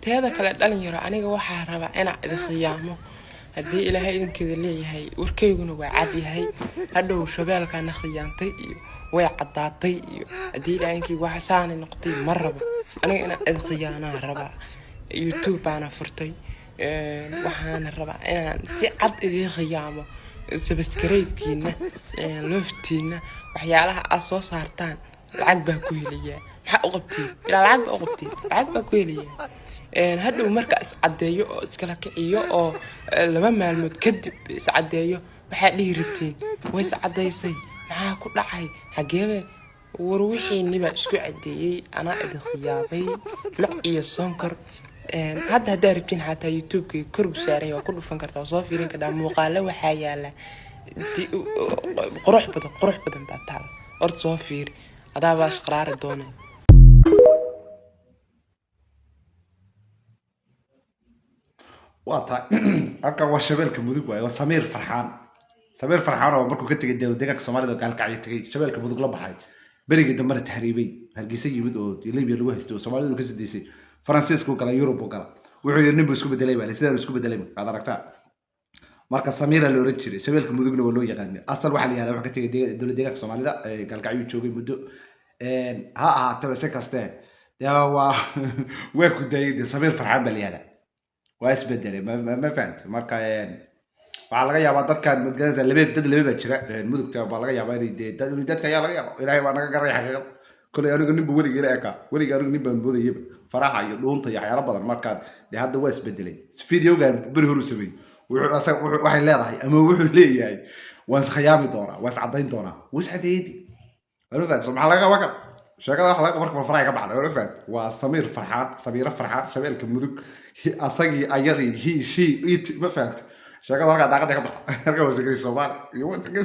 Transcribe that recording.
teeda kale dhalinyaro aniga waxaa rabaa inaan idin khiyaamo haddii ilaahay idinkeeda leeyahay warkayguna waa cad yahay hadhow shabeelkaana khiyaantay iyo way caddaatay iyo haddii ilaahinkii wax saanay noqotay ma rabo aniga inaan idin khiyaanaa rabaa YouTube baana furtay waxaana rabaa inaan si cad idin khiyaamo subscribe-kiina loftiina waxyaalaha aad soo saartaan lacag baa ku helayaa maxaa u qabtiin ilaa lacag baa ku helayaa hadhow marka is caddeeyo oo iskala kiciyo oo 2 maalmood kadib is caddeeyo waxaa dhihi rabtiin way is caddaysay maxaa ku dhacay xageebe war wixii niba isku caddeeyay anaa idin khiyaabay mac iyo sonkor hadda haddaa rabtiin xataa YouTube-ka kor u saaray oo ku dhufan kartaa soo fiirin kartaa muuqaalo waxaa yaala qurux badan baa taal horta soo fiiri adaa baa shaqraari doonay واتا أكا وشبالك مذوق واي وسمير فرحان ومركو كتجي ديجاك سومالي دو قال كعي تجي شبالك مذوق لبا حاج بريجي دمر تهريبي هرجيسي يمدو ليبيا لو هستو سومالي دو كسديسي فرانسيسكو كلا يوروب وكلا وحو يرنبو اسكو بدلي بالي سيدان اسكو بدلي هذا ركتا marka Samira la oran jiray shabeelka mudugna waa loo yaqaan asal waxa la yiraahdaa waxa ka tagay dawladda deegaanka Soomaalida galkacyo joogay muddo ha ahaataba si kaste waa ku dayay Samir Farxaan bal yada waa isbedelay ma fahanto marka waxa laga yaabaa dadkan magaasa laba jira mudugta baa laga yaabaa inay dadka ayaa laga yaabaa ilaahay waa naga garay xaqiiqad kulay anigu nin buu wariga ilaa anigu nin baan boodayay faraha iyo dhuunta iyo waxyaalo badan marka hadda waa isbedelay video-gan bari hor u sameeyay waxay leedahay ama wuxuu leeyahay waan khiyaami doonaa waan cadayn doonaa wis cadeeydi walaal subxaan laga waka sheekada wax laga marka faraha ka baxday walaal waa Samira Farxaan shabeelka mudug asagii ayadii she it ma fahanto sheekada halka daaqada ka baxay halka wasaqay Soomaali iyo wadka